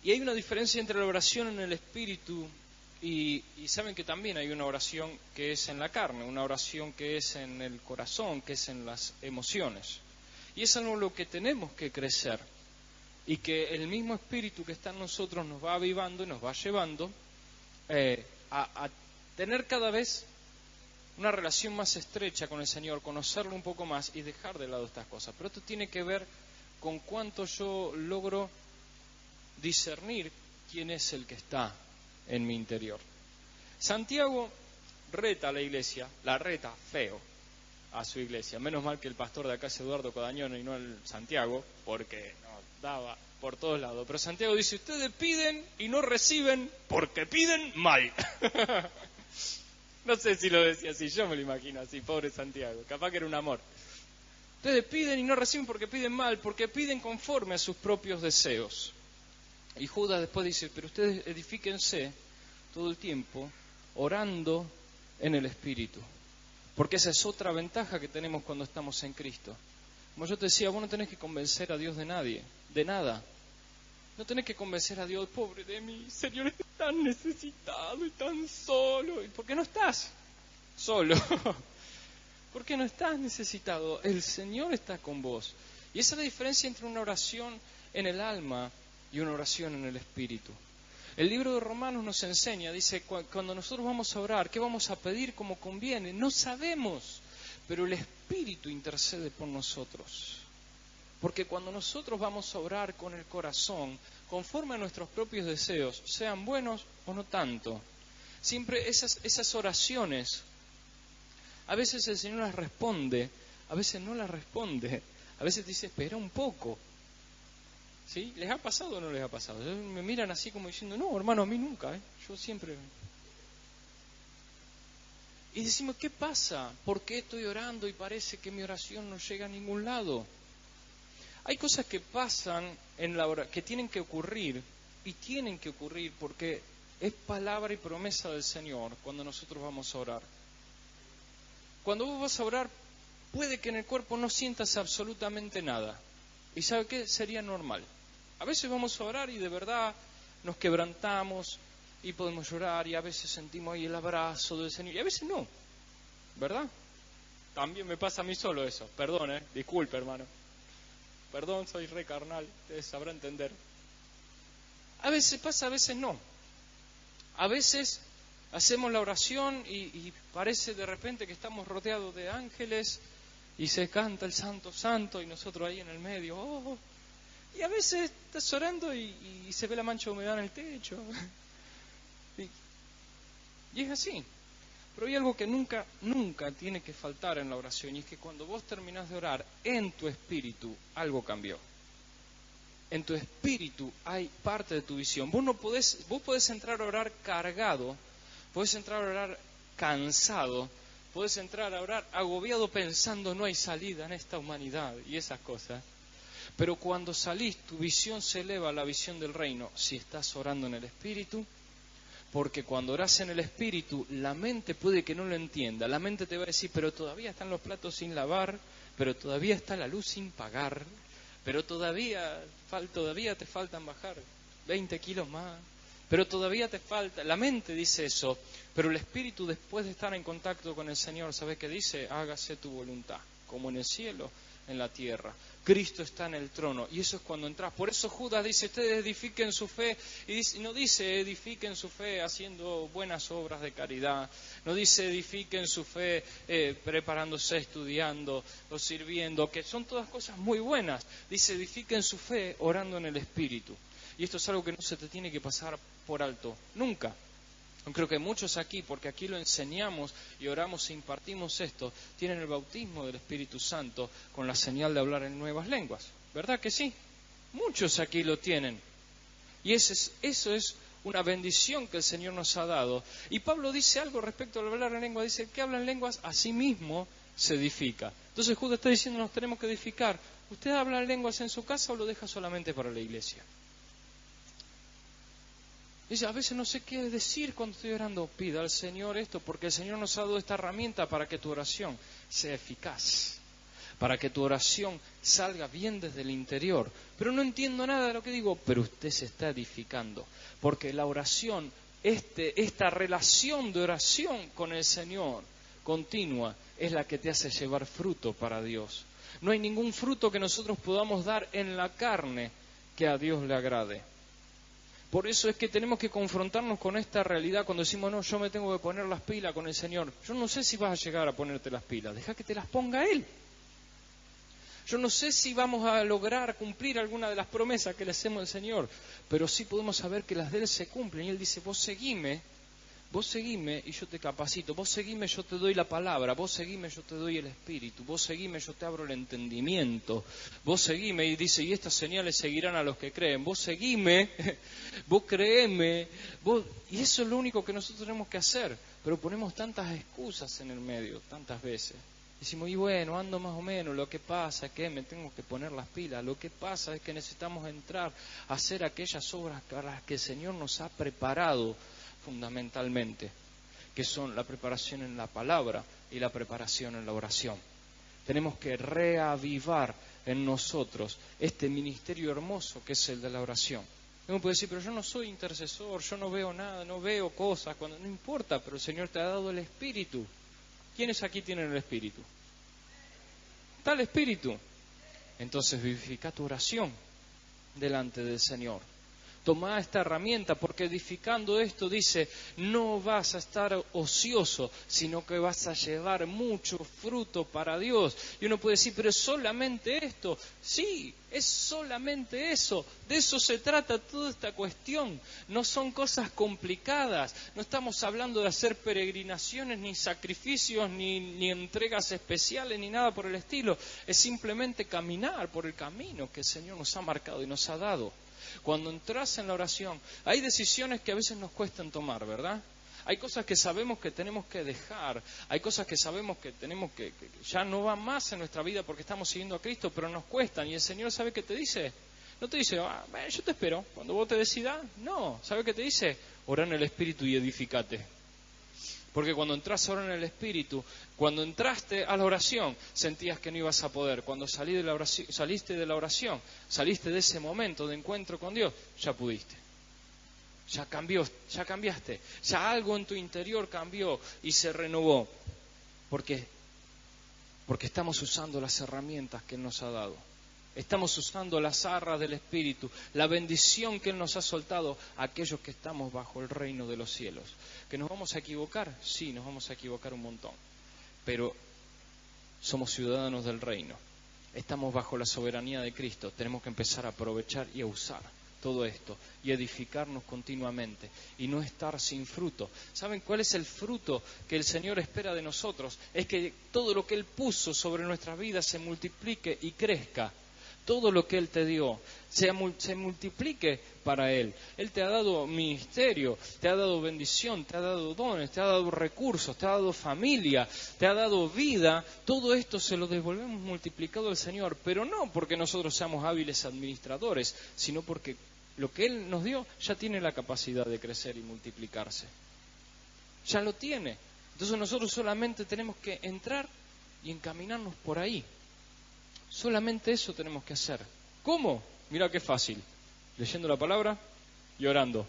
[SPEAKER 1] Y hay una diferencia entre la oración en el espíritu y saben que también hay una oración que es en la carne, una oración que es en el corazón, que es en las emociones. Y es algo en lo que tenemos que crecer y que el mismo espíritu que está en nosotros nos va avivando y nos va llevando a tener cada vez una relación más estrecha con el Señor, conocerlo un poco más y dejar de lado estas cosas. Pero esto tiene que ver con cuánto yo logro discernir quién es el que está en mi interior. Santiago reta a la iglesia, la reta feo a su iglesia. Menos mal que el pastor de acá es Eduardo Codañón y no el Santiago, porque nos daba por todos lados. Pero Santiago dice, ustedes piden y no reciben porque piden mal. No sé si lo decía así, yo me lo imagino así, pobre Santiago, capaz que era un amor. Ustedes piden y no reciben porque piden mal, porque piden conforme a sus propios deseos. Y Judas después dice, pero ustedes edifíquense todo el tiempo orando en el Espíritu. Porque esa es otra ventaja que tenemos cuando estamos en Cristo. Como yo te decía, vos no tenés que convencer a Dios de nadie, de nada. No tenés que convencer a Dios, pobre de mí, Señor, estoy tan necesitado y tan solo. ¿Y por qué no estás solo? ¿Por qué no estás necesitado? El Señor está con vos. Y esa es la diferencia entre una oración en el alma y una oración en el Espíritu. El libro de Romanos nos enseña, dice, cuando nosotros vamos a orar, ¿qué vamos a pedir como conviene? No sabemos, pero el Espíritu intercede por nosotros. Porque cuando nosotros vamos a orar con el corazón, conforme a nuestros propios deseos, sean buenos o no tanto, siempre esas oraciones, a veces el Señor las responde, a veces no las responde, a veces dice, espera un poco. ¿Sí? ¿Les ha pasado o no les ha pasado? Me miran así como diciendo, no, hermano, a mí nunca, yo siempre. Y decimos, ¿qué pasa? ¿Por qué estoy orando y parece que mi oración no llega a ningún lado? Hay cosas que pasan en la oración, que tienen que ocurrir, y tienen que ocurrir porque es palabra y promesa del Señor cuando nosotros vamos a orar. Cuando vos vas a orar, puede que en el cuerpo no sientas absolutamente nada. ¿Y sabe qué? Sería normal. A veces vamos a orar y de verdad nos quebrantamos y podemos llorar y a veces sentimos ahí el abrazo del Señor y a veces no, ¿verdad? También me pasa a mí solo eso. Perdón, disculpe, hermano. Perdón, soy re carnal, ustedes sabrán entender. A veces pasa, a veces no. A veces hacemos la oración y parece de repente que estamos rodeados de ángeles y se canta el Santo, Santo, y nosotros ahí en el medio, oh. Y a veces estás orando y se ve la mancha de humedad en el techo. Y es así. Pero hay algo que nunca tiene que faltar en la oración, y es que cuando vos terminás de orar, en tu espíritu algo cambió. En tu espíritu hay parte de tu visión. Vos podés entrar a orar cargado, podés entrar a orar cansado, podés entrar a orar agobiado pensando no hay salida en esta humanidad y esas cosas. Pero cuando salís, tu visión se eleva a la visión del reino si estás orando en el Espíritu, porque cuando orás en el Espíritu, la mente puede que no lo entienda. La mente te va a decir, pero todavía están los platos sin lavar, pero todavía está la luz sin pagar, pero todavía te faltan bajar 20 kilos más. Pero todavía te falta, la mente dice eso, pero el Espíritu después de estar en contacto con el Señor, ¿sabes qué dice? Hágase tu voluntad, como en el cielo, en la tierra. Cristo está en el trono, y eso es cuando entras. Por eso Judas dice, ustedes edifiquen su fe, y no dice edifiquen su fe haciendo buenas obras de caridad, no dice edifiquen su fe preparándose, estudiando o sirviendo, que son todas cosas muy buenas. Dice edifiquen su fe orando en el Espíritu. Y esto es algo que no se te tiene que pasar por alto, nunca. Creo que muchos aquí, porque aquí lo enseñamos y oramos e impartimos esto, tienen el bautismo del Espíritu Santo con la señal de hablar en nuevas lenguas. ¿Verdad que sí? Muchos aquí lo tienen. Y eso es una bendición que el Señor nos ha dado. Y Pablo dice algo respecto al hablar en lengua. Dice, el que habla en lenguas a sí mismo se edifica. Entonces Judas está diciendo, nos tenemos que edificar. ¿Usted habla en lenguas en su casa o lo deja solamente para la iglesia? Dice, a veces no sé qué decir cuando estoy orando. Pida al Señor esto, porque el Señor nos ha dado esta herramienta para que tu oración sea eficaz, para que tu oración salga bien desde el interior. Pero no entiendo nada de lo que digo, pero usted se está edificando, porque la oración, esta relación de oración con el Señor continua, es la que te hace llevar fruto para Dios. No hay ningún fruto que nosotros podamos dar en la carne que a Dios le agrade. Por eso es que tenemos que confrontarnos con esta realidad cuando decimos, no, yo me tengo que poner las pilas con el Señor. Yo no sé si vas a llegar a ponerte las pilas, deja que te las ponga Él. Yo no sé si vamos a lograr cumplir alguna de las promesas que le hacemos al Señor, pero sí podemos saber que las de Él se cumplen. Y Él dice, vos seguime y yo te capacito, vos seguime, yo te doy la palabra, vos seguime, yo te doy el Espíritu, vos seguime, yo te abro el entendimiento, vos seguime, y dice, y estas señales seguirán a los que creen, vos seguime, vos creeme, y eso es lo único que nosotros tenemos que hacer, pero ponemos tantas excusas en el medio, tantas veces. Decimos, y bueno, ando más o menos, lo que pasa es que me tengo que poner las pilas, lo que pasa es que necesitamos entrar a hacer aquellas obras para las que el Señor nos ha preparado fundamentalmente, que son la preparación en la palabra y la preparación en la oración. Tenemos que reavivar en nosotros este ministerio hermoso que es el de la oración. Uno puede decir, pero yo no soy intercesor, yo no veo nada, no veo cosas, no importa, pero el Señor te ha dado el Espíritu. ¿Quiénes aquí tienen el Espíritu? Está el Espíritu. Entonces vivifica tu oración delante del Señor. Toma esta herramienta, porque edificando esto, dice, no vas a estar ocioso, sino que vas a llevar mucho fruto para Dios. Y uno puede decir, pero ¿es solamente esto? Sí, es solamente eso. De eso se trata toda esta cuestión. No son cosas complicadas. No estamos hablando de hacer peregrinaciones, ni sacrificios, ni entregas especiales, ni nada por el estilo. Es simplemente caminar por el camino que el Señor nos ha marcado y nos ha dado. Cuando entras en la oración, hay decisiones que a veces nos cuestan tomar, ¿verdad? Hay cosas que sabemos que tenemos que dejar, hay cosas que sabemos que tenemos que ya no van más en nuestra vida porque estamos siguiendo a Cristo, pero nos cuestan. Y el Señor, ¿sabe qué te dice? No te dice, yo te espero, cuando vos te decidas. No, ¿sabe qué te dice? Orá en el Espíritu y edificate. Porque cuando entras ahora en el Espíritu, cuando entraste a la oración, sentías que no ibas a poder. Cuando saliste de la oración, saliste de ese momento de encuentro con Dios, ya pudiste. Ya cambió, ya cambiaste. Ya algo en tu interior cambió y se renovó. Porque estamos usando las herramientas que Él nos ha dado. Estamos usando las arras del Espíritu, la bendición que Él nos ha soltado a aquellos que estamos bajo el reino de los cielos. ¿Que nos vamos a equivocar? Sí, nos vamos a equivocar un montón. Pero somos ciudadanos del reino. Estamos bajo la soberanía de Cristo. Tenemos que empezar a aprovechar y a usar todo esto y edificarnos continuamente y no estar sin fruto. ¿Saben cuál es el fruto que el Señor espera de nosotros? Es que todo lo que Él puso sobre nuestras vidas se multiplique y crezca. Todo lo que Él te dio se multiplique para Él. Él te ha dado ministerio, te ha dado bendición, te ha dado dones, te ha dado recursos, te ha dado familia, te ha dado vida. Todo esto se lo devolvemos multiplicado al Señor, pero no porque nosotros seamos hábiles administradores, sino porque lo que Él nos dio ya tiene la capacidad de crecer y multiplicarse. Ya lo tiene. Entonces nosotros solamente tenemos que entrar y encaminarnos por ahí. Solamente eso tenemos que hacer. ¿Cómo? Mira qué fácil. Leyendo la palabra y orando.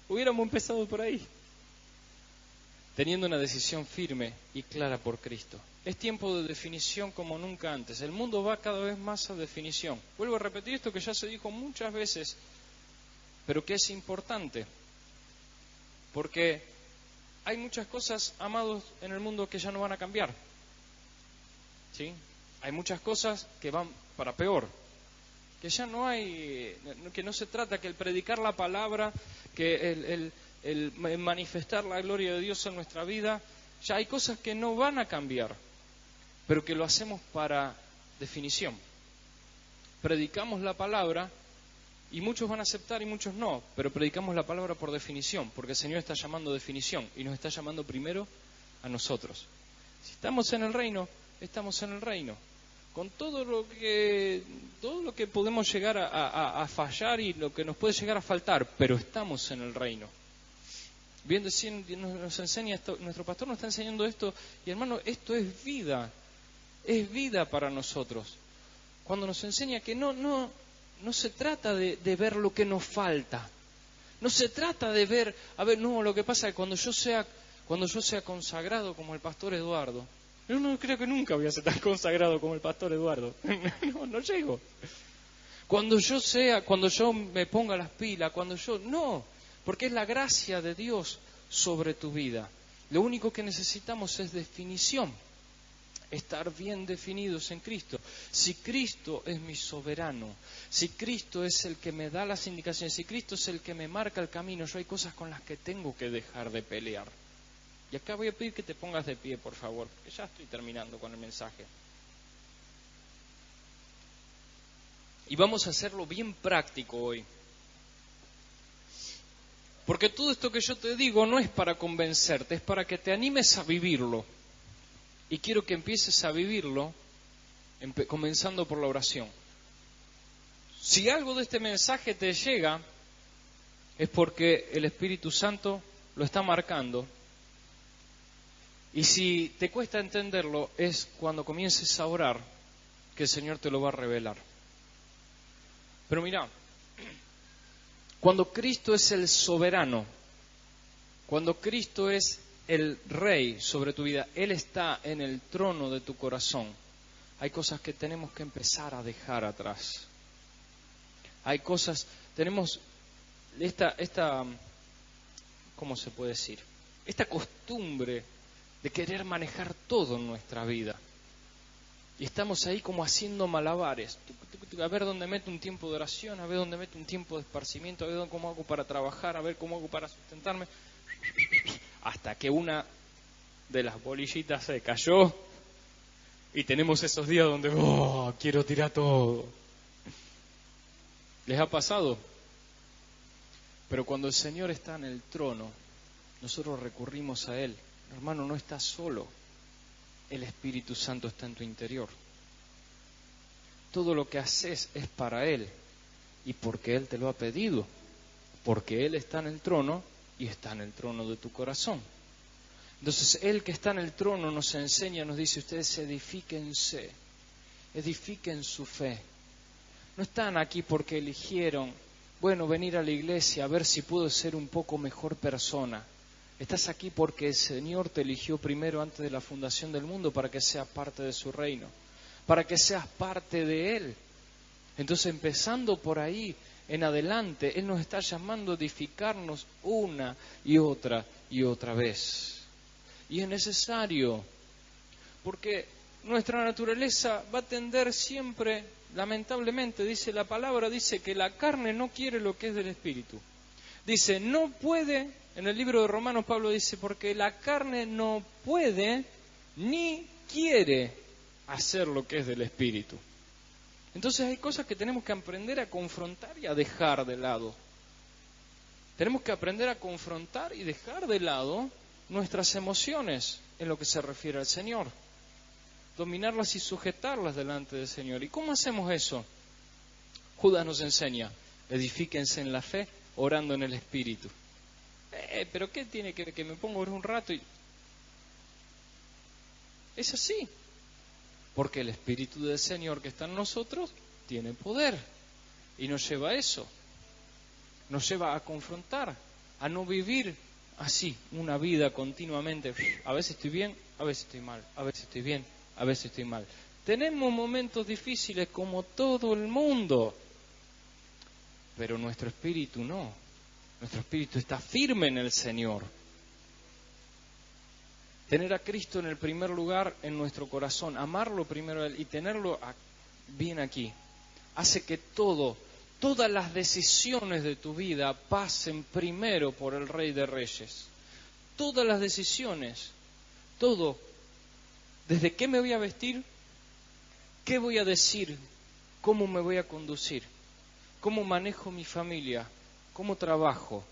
[SPEAKER 1] Hubiéramos empezado por ahí. Teniendo una decisión firme y clara por Cristo. Es tiempo de definición como nunca antes. El mundo va cada vez más a definición. Vuelvo a repetir esto que ya se dijo muchas veces, pero que es importante. Porque hay muchas cosas, amados, en el mundo que ya no van a cambiar. ¿Sí? Hay muchas cosas que van para peor, que ya no hay, que no se trata que el predicar la palabra, que el manifestar la gloria de Dios en nuestra vida, ya hay cosas que no van a cambiar, pero que lo hacemos para definición. Predicamos la palabra y muchos van a aceptar y muchos no, pero predicamos la palabra por definición, porque el Señor está llamando definición y nos está llamando primero a nosotros. Si estamos en el reino, estamos en el reino. Con todo lo que podemos llegar a fallar y lo que nos puede llegar a faltar, pero estamos en el reino. Bien nos enseña esto, nuestro pastor nos está enseñando esto, y hermano, esto es vida. es vida para nosotros. Cuando nos enseña que no se trata de ver lo que nos falta. No se trata de ver, lo que pasa es que cuando yo sea consagrado como el pastor Eduardo, yo no creo que nunca voy a ser tan consagrado como el pastor Eduardo. No llego. Cuando yo me ponga las pilas, porque es la gracia de Dios sobre tu vida. Lo único que necesitamos es definición, estar bien definidos en Cristo. Si Cristo es mi soberano, si Cristo es el que me da las indicaciones, si Cristo es el que me marca el camino, yo hay cosas con las que tengo que dejar de pelear. Y acá voy a pedir que te pongas de pie, por favor, que ya estoy terminando con el mensaje. Y vamos a hacerlo bien práctico hoy. Porque todo esto que yo te digo no es para convencerte, es para que te animes a vivirlo. Y quiero que empieces a vivirlo comenzando por la oración. Si algo de este mensaje te llega, es porque el Espíritu Santo lo está marcando. Y si te cuesta entenderlo, es cuando comiences a orar que el Señor te lo va a revelar. Pero mira, cuando Cristo es el soberano, cuando Cristo es el Rey sobre tu vida, Él está en el trono de tu corazón, hay cosas que tenemos que empezar a dejar atrás. Hay cosas, tenemos esta ¿cómo se puede decir? Esta costumbre de querer manejar todo en nuestra vida. Y estamos ahí como haciendo malabares. A ver dónde meto un tiempo de oración, a ver dónde meto un tiempo de esparcimiento, a ver cómo hago para trabajar, a ver cómo hago para sustentarme. Hasta que una de las bolillitas se cayó y tenemos esos días donde quiero tirar todo. ¿Les ha pasado? Pero cuando el Señor está en el trono, nosotros recurrimos a Él. Hermano, no estás solo. El Espíritu Santo está en tu interior. Todo lo que haces es para Él y porque Él te lo ha pedido. Porque Él está en el trono y está en el trono de tu corazón. Entonces, Él que está en el trono nos enseña, nos dice, ustedes edifiquen su fe. No están aquí porque eligieron, venir a la iglesia a ver si puedo ser un poco mejor persona. Estás aquí porque el Señor te eligió primero antes de la fundación del mundo para que seas parte de su reino, para que seas parte de Él. Entonces, empezando por ahí en adelante, Él nos está llamando a edificarnos una y otra vez. Y es necesario, porque nuestra naturaleza va a tender siempre, lamentablemente, dice la palabra, dice que la carne no quiere lo que es del Espíritu. Dice, no puede, en el libro de Romanos Pablo dice, porque la carne no puede ni quiere hacer lo que es del Espíritu. Entonces hay cosas que tenemos que aprender a confrontar y a dejar de lado. Tenemos que aprender a confrontar y dejar de lado nuestras emociones en lo que se refiere al Señor. Dominarlas y sujetarlas delante del Señor. ¿Y cómo hacemos eso? Judas nos enseña, edifíquense en la fe, orando en el Espíritu. ¿Pero qué tiene que me pongo a orar un rato? Es así. Porque el Espíritu del Señor que está en nosotros tiene poder. Y nos lleva a eso. Nos lleva a confrontar, a no vivir así, una vida continuamente. A veces estoy bien, a veces estoy mal, a veces estoy bien, a veces estoy mal. Tenemos momentos difíciles como todo el mundo. Pero nuestro espíritu no. Nuestro espíritu está firme en el Señor. Tener a Cristo en el primer lugar en nuestro corazón, amarlo primero a Él y tenerlo bien aquí, hace que todas las decisiones de tu vida pasen primero por el Rey de Reyes. Todas las decisiones, todo, desde qué me voy a vestir, qué voy a decir, cómo me voy a conducir, cómo manejo mi familia, cómo trabajo,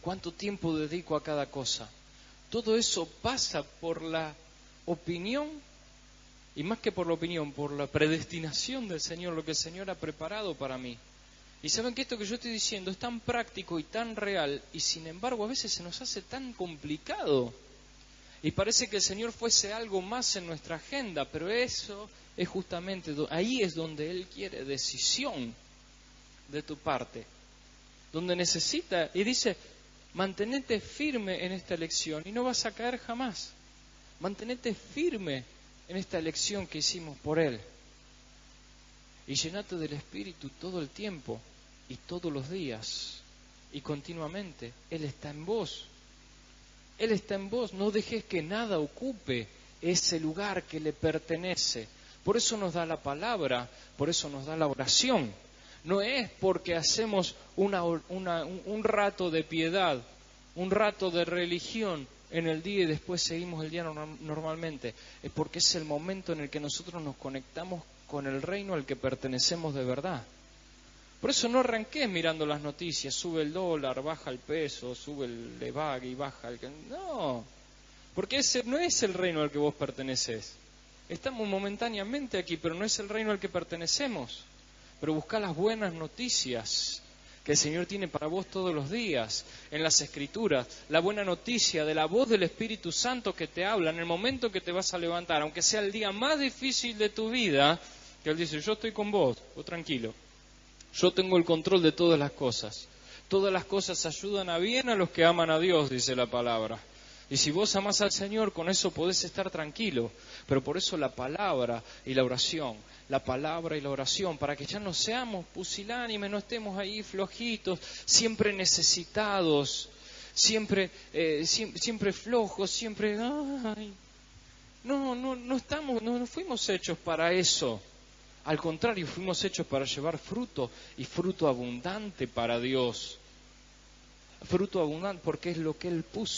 [SPEAKER 1] cuánto tiempo dedico a cada cosa. Todo eso pasa por la opinión, y más que por la opinión, por la predestinación del Señor, lo que el Señor ha preparado para mí. Y saben que esto que yo estoy diciendo es tan práctico y tan real, y sin embargo a veces se nos hace tan complicado. Y parece que el Señor fuese algo más en nuestra agenda, pero eso es justamente, ahí es donde Él quiere decisión de tu parte, donde necesita, y dice, mantenete firme en esta elección y no vas a caer jamás. Mantenete firme en esta elección que hicimos por Él. Y llenate del Espíritu todo el tiempo y todos los días y continuamente. Él está en vos. Él está en vos. No dejes que nada ocupe ese lugar que le pertenece. Por eso nos da la palabra, por eso nos da la oración. No es porque hacemos un rato de piedad, un rato de religión en el día y después seguimos el día normalmente. Es porque es el momento en el que nosotros nos conectamos con el reino al que pertenecemos de verdad. Por eso no arranques mirando las noticias, sube el dólar, baja el peso, sube el EVAG y baja el... No, porque ese no es el reino al que vos perteneces. Estamos momentáneamente aquí, pero no es el reino al que pertenecemos. Pero busca las buenas noticias que el Señor tiene para vos todos los días, en las Escrituras, la buena noticia de la voz del Espíritu Santo que te habla en el momento que te vas a levantar, aunque sea el día más difícil de tu vida, que Él dice, yo estoy con vos, vos tranquilo, yo tengo el control de todas las cosas ayudan a bien a los que aman a Dios, dice la palabra. Y si vos amás al Señor, con eso podés estar tranquilo. Pero por eso la palabra y la oración, para que ya no seamos pusilánimes, no estemos ahí flojitos, siempre necesitados, siempre flojos, siempre... Ay, no fuimos hechos para eso. Al contrario, fuimos hechos para llevar fruto, y fruto abundante para Dios. Fruto abundante porque es lo que Él puso.